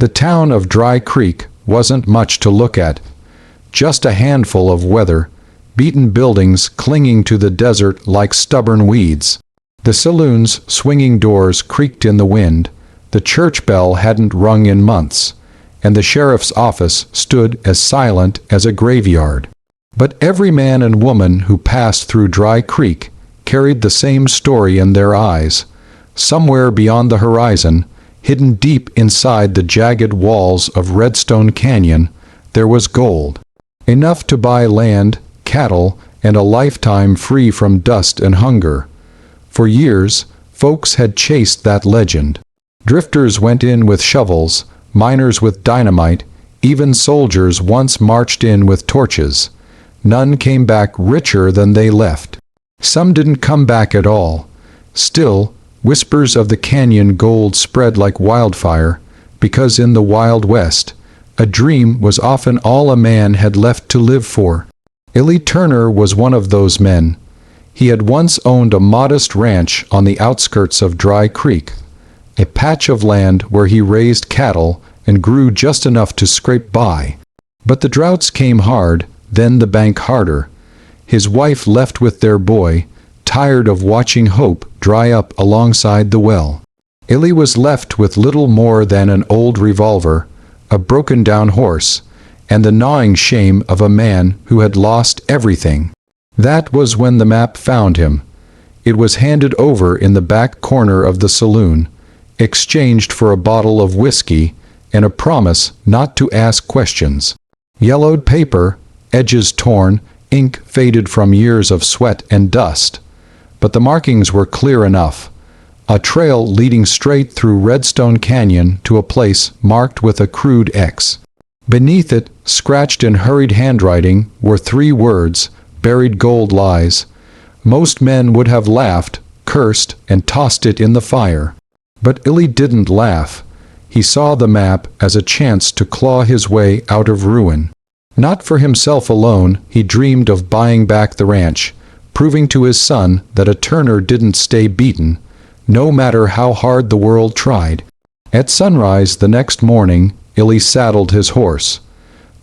The town of Dry Creek wasn't much to look at. Just a handful of weather-beaten buildings clinging to the desert like stubborn weeds. The saloon's swinging doors creaked in the wind, the church bell hadn't rung in months, and the sheriff's office stood as silent as a graveyard. But every man and woman who passed through Dry Creek carried the same story in their eyes. Somewhere beyond the horizon, hidden deep inside the jagged walls of Redstone Canyon, there was gold. Enough to buy land, cattle, and a lifetime free from dust and hunger. For years, folks had chased that legend. Drifters went in with shovels, miners with dynamite, even soldiers once marched in with torches. None came back richer than they left. Some didn't come back at all. Still, whispers of the canyon gold spread like wildfire, because in the Wild West, a dream was often all a man had left to live for. Illy Turner was one of those men. He had once owned a modest ranch on the outskirts of Dry Creek, a patch of land where he raised cattle and grew just enough to scrape by. But the droughts came hard, then the bank harder. His wife left with their boy, tired of watching hope dry up alongside the well. Illy was left with little more than an old revolver, a broken-down horse, and the gnawing shame of a man who had lost everything. That was when the map found him. It was handed over in the back corner of the saloon, exchanged for a bottle of whiskey and a promise not to ask questions. Yellowed paper, edges torn, ink faded from years of sweat and dust. But the markings were clear enough. A trail leading straight through Redstone Canyon to a place marked with a crude X. Beneath it, scratched in hurried handwriting, were 3 words, buried gold lies. Most men would have laughed, cursed, and tossed it in the fire. But Illy didn't laugh. He saw the map as a chance to claw his way out of ruin. Not for himself alone, he dreamed of buying back the ranch, proving to his son that a Turner didn't stay beaten, no matter how hard the world tried. At sunrise the next morning, Illy saddled his horse.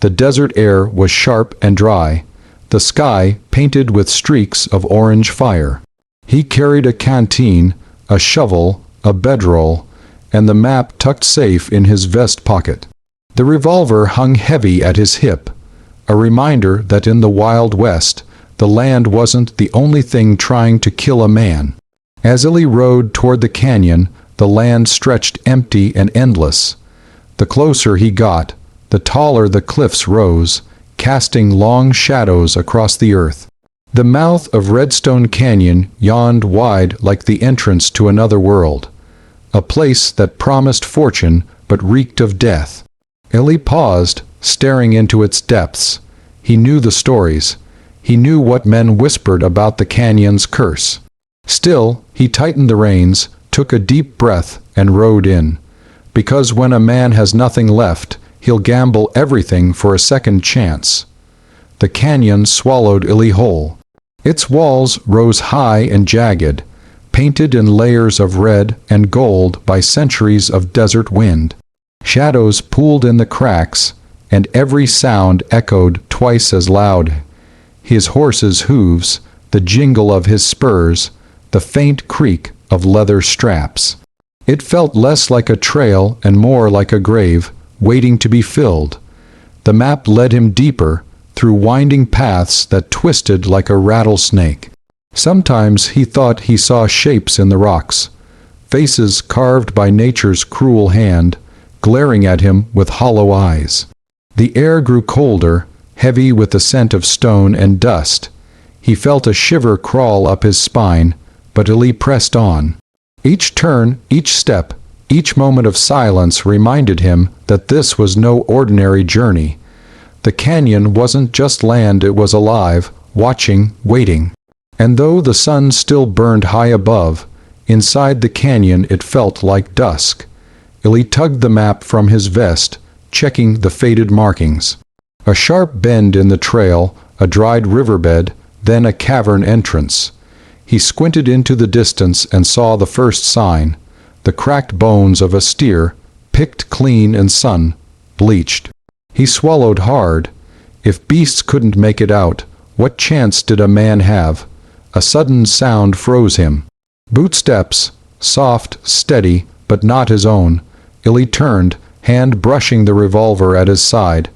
The desert air was sharp and dry, the sky painted with streaks of orange fire. He carried a canteen, a shovel, a bedroll, and the map tucked safe in his vest pocket. The revolver hung heavy at his hip, a reminder that in the Wild West, the land wasn't the only thing trying to kill a man. As Illy rode toward the canyon, the land stretched empty and endless. The closer he got, the taller the cliffs rose, casting long shadows across the earth. The mouth of Redstone Canyon yawned wide like the entrance to another world, a place that promised fortune but reeked of death. Illy paused, staring into its depths. He knew the stories. He knew what men whispered about the canyon's curse. Still, he tightened the reins, took a deep breath, and rode in. Because when a man has nothing left, he'll gamble everything for a second chance. The canyon swallowed Illy whole. Its walls rose high and jagged, painted in layers of red and gold by centuries of desert wind. Shadows pooled in the cracks, and every sound echoed twice as loud. His horse's hooves, the jingle of his spurs, the faint creak of leather straps. It felt less like a trail and more like a grave, waiting to be filled. The map led him deeper, through winding paths that twisted like a rattlesnake. Sometimes he thought he saw shapes in the rocks, faces carved by nature's cruel hand, glaring at him with hollow eyes. The air grew colder, heavy with the scent of stone and dust. He felt a shiver crawl up his spine, but Illy pressed on. Each turn, each step, each moment of silence reminded him that this was no ordinary journey. The canyon wasn't just land, it was alive, watching, waiting. And though the sun still burned high above, inside the canyon it felt like dusk. Illy tugged the map from his vest, checking the faded markings. A sharp bend in the trail, a dried riverbed, then a cavern entrance. He squinted into the distance and saw the first sign, the cracked bones of a steer, picked clean and sun-bleached. He swallowed hard. If beasts couldn't make it out, what chance did a man have? A sudden sound froze him. Bootsteps, soft, steady, but not his own. Illy turned, hand brushing the revolver at his side.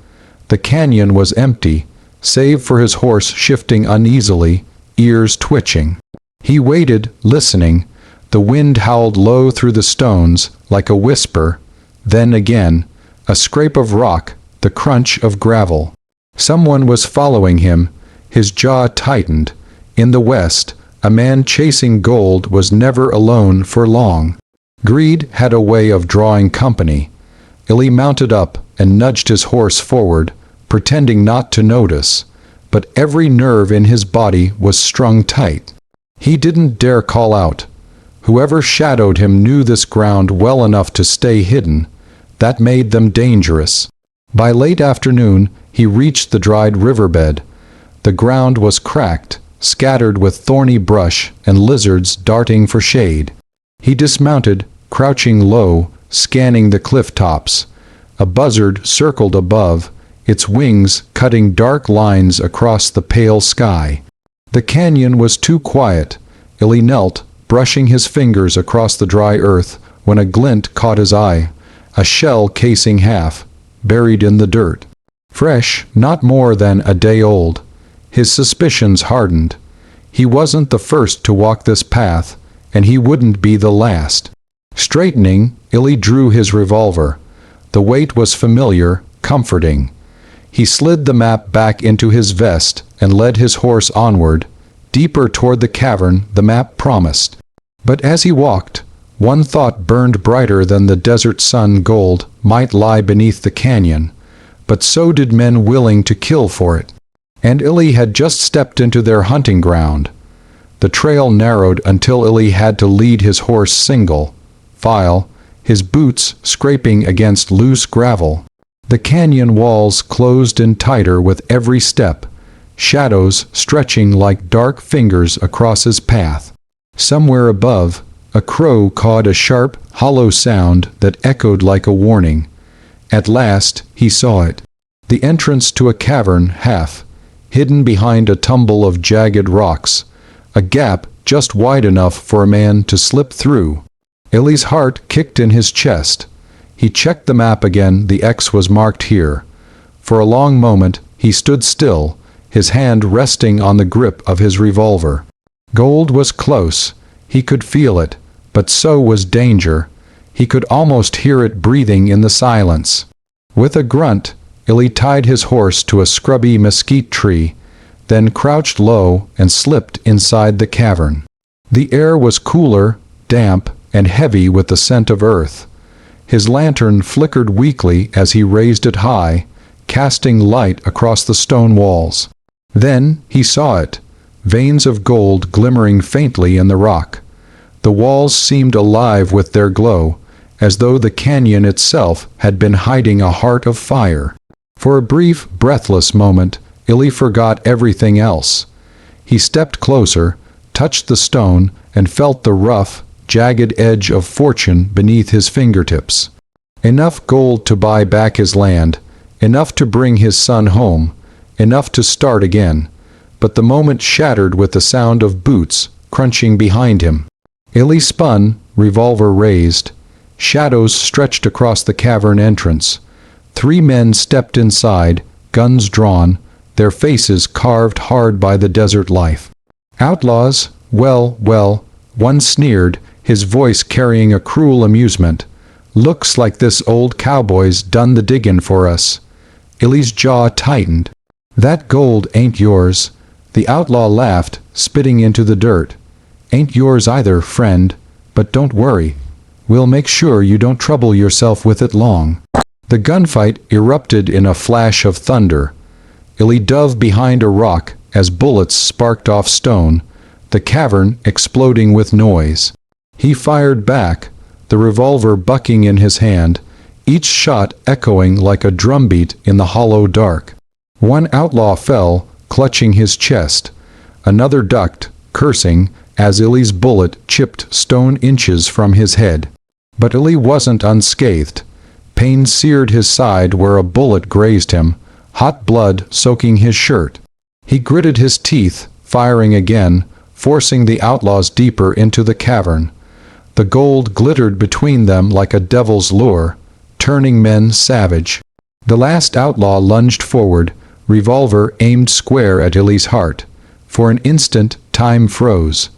The canyon was empty, save for his horse shifting uneasily, ears twitching. He waited, listening. The wind howled low through the stones, like a whisper. Then again, a scrape of rock, the crunch of gravel. Someone was following him. His jaw tightened. In the west, a man chasing gold was never alone for long. Greed had a way of drawing company. Illy mounted up and nudged his horse forward, pretending not to notice, but every nerve in his body was strung tight. He didn't dare call out. Whoever shadowed him knew this ground well enough to stay hidden. That made them dangerous. By late afternoon, he reached the dried riverbed. The ground was cracked, scattered with thorny brush and lizards darting for shade. He dismounted, crouching low, scanning the cliff tops. A buzzard circled above, its wings cutting dark lines across the pale sky. The canyon was too quiet. Illy knelt, brushing his fingers across the dry earth, when a glint caught his eye. A shell casing half, buried in the dirt. Fresh, not more than a day old. His suspicions hardened. He wasn't the first to walk this path, and he wouldn't be the last. Straightening, Illy drew his revolver. The weight was familiar, comforting. He slid the map back into his vest and led his horse onward, deeper toward the cavern the map promised. But as he walked, one thought burned brighter than the desert sun. Gold might lie beneath the canyon, but so did men willing to kill for it. And Illy had just stepped into their hunting ground. The trail narrowed until Illy had to lead his horse single file, his boots scraping against loose gravel. The canyon walls closed in tighter with every step, shadows stretching like dark fingers across his path. Somewhere above, a crow cawed a sharp, hollow sound that echoed like a warning. At last, he saw it. The entrance to a cavern, half hidden behind a tumble of jagged rocks, a gap just wide enough for a man to slip through. Illy's heart kicked in his chest. He checked the map again. The X was marked here. For a long moment, he stood still, his hand resting on the grip of his revolver. Gold was close. He could feel it, but so was danger. He could almost hear it breathing in the silence. With a grunt, Illy tied his horse to a scrubby mesquite tree, then crouched low and slipped inside the cavern. The air was cooler, damp, and heavy with the scent of earth. His lantern flickered weakly as he raised it high, casting light across the stone walls. Then he saw it, veins of gold glimmering faintly in the rock. The walls seemed alive with their glow, as though the canyon itself had been hiding a heart of fire. For a brief, breathless moment, Illy forgot everything else. He stepped closer, touched the stone, and felt the rough, jagged edge of fortune beneath his fingertips. Enough gold to buy back his land, enough to bring his son home, enough to start again. But the moment shattered with the sound of boots crunching behind him. Illy spun, revolver raised. Shadows stretched across the cavern entrance. 3 men stepped inside, guns drawn, their faces carved hard by the desert life. Outlaws? Well, one sneered, his voice carrying a cruel amusement. Looks like this old cowboy's done the diggin' for us. Illy's jaw tightened. That gold ain't yours. The outlaw laughed, spitting into the dirt. Ain't yours either, friend, but don't worry. We'll make sure you don't trouble yourself with it long. The gunfight erupted in a flash of thunder. Illy dove behind a rock as bullets sparked off stone, the cavern exploding with noise. He fired back, the revolver bucking in his hand, each shot echoing like a drumbeat in the hollow dark. One outlaw fell, clutching his chest. Another ducked, cursing, as Illy's bullet chipped stone inches from his head. But Illy wasn't unscathed. Pain seared his side where a bullet grazed him, hot blood soaking his shirt. He gritted his teeth, firing again, forcing the outlaws deeper into the cavern. The gold glittered between them like a devil's lure, turning men savage. The last outlaw lunged forward, revolver aimed square at Illy's heart. For an instant, time froze.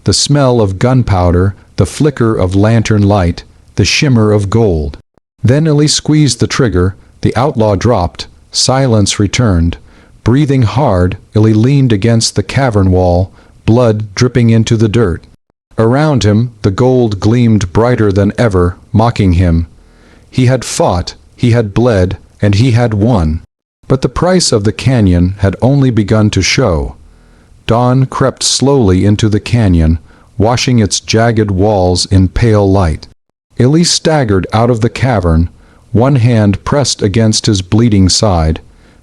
The smell of gunpowder, the flicker of lantern light, the shimmer of gold. Then Illy squeezed the trigger, the outlaw dropped, silence returned. Breathing hard, Illy leaned against the cavern wall, blood dripping into the dirt. Around him, the gold gleamed brighter than ever, mocking him. He had fought, he had bled, and he had won. But the price of the canyon had only begun to show. Dawn crept slowly into the canyon, washing its jagged walls in pale light. Illy staggered out of the cavern, one hand pressed against his bleeding side,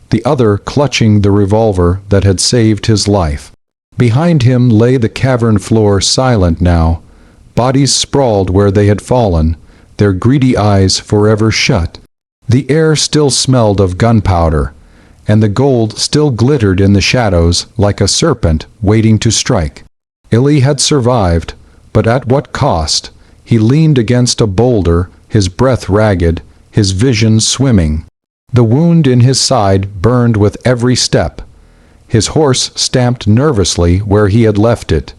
the other clutching the revolver that had saved his life. Behind him lay the cavern floor silent now, bodies sprawled where they had fallen, their greedy eyes forever shut. The air still smelled of gunpowder, and the gold still glittered in the shadows like a serpent waiting to strike. Illy had survived, but at what cost? He leaned against a boulder, his breath ragged, his vision swimming. The wound in his side burned with every step. His horse stamped nervously where he had left it,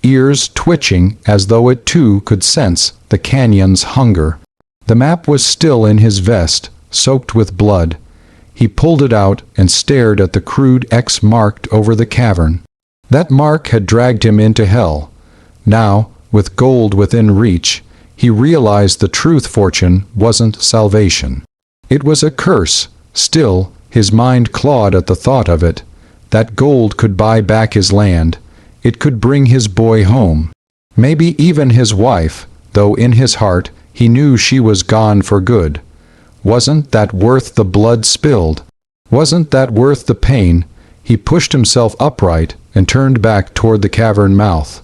ears twitching as though it too could sense the canyon's hunger. The map was still in his vest, soaked with blood. He pulled it out and stared at the crude X marked over the cavern. That mark had dragged him into hell. Now, with gold within reach, he realized the truth fortune wasn't salvation. It was a curse. Still, his mind clawed at the thought of it. That gold could buy back his land. It could bring his boy home. Maybe even his wife, though in his heart he knew she was gone for good. Wasn't that worth the blood spilled? Wasn't that worth the pain? He pushed himself upright and turned back toward the cavern mouth.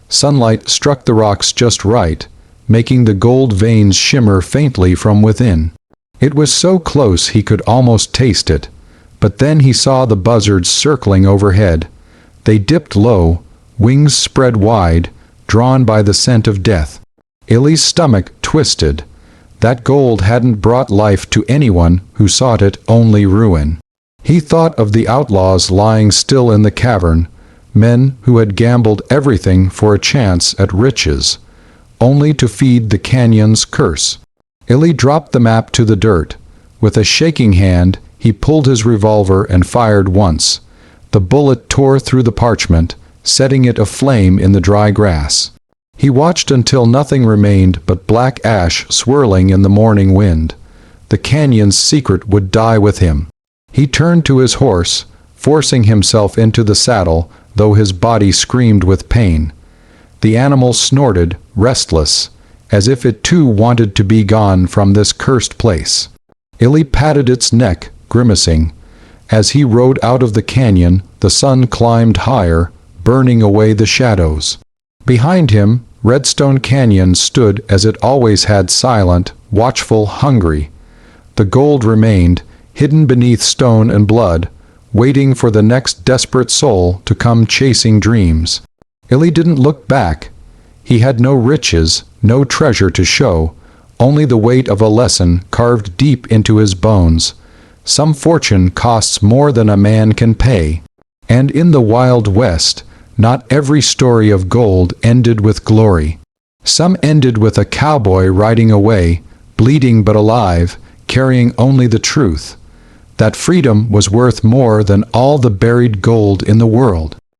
Sunlight struck the rocks just right, making the gold veins shimmer faintly from within. It was so close he could almost taste it, but then he saw the buzzards circling overhead. They dipped low, wings spread wide, drawn by the scent of death. Illy's stomach twisted. That gold hadn't brought life to anyone who sought it, only ruin. He thought of the outlaws lying still in the cavern, men who had gambled everything for a chance at riches, only to feed the canyon's curse. Illy dropped the map to the dirt. With a shaking hand, he pulled his revolver and fired once. The bullet tore through the parchment, setting it aflame in the dry grass. He watched until nothing remained but black ash swirling in the morning wind. The canyon's secret would die with him. He turned to his horse, forcing himself into the saddle, though his body screamed with pain. The animal snorted, restless, as if it too wanted to be gone from this cursed place. Illy patted its neck, grimacing. As he rode out of the canyon, the sun climbed higher, burning away the shadows. Behind him, Redstone Canyon stood as it always had, silent, watchful, hungry. The gold remained, hidden beneath stone and blood, waiting for the next desperate soul to come chasing dreams. Illy didn't look back. He had no riches, no treasure to show, only the weight of a lesson carved deep into his bones. Some fortune costs more than a man can pay. And in the Wild West, not every story of gold ended with glory. Some ended with a cowboy riding away, bleeding but alive, carrying only the truth. That freedom was worth more than all the buried gold in the world.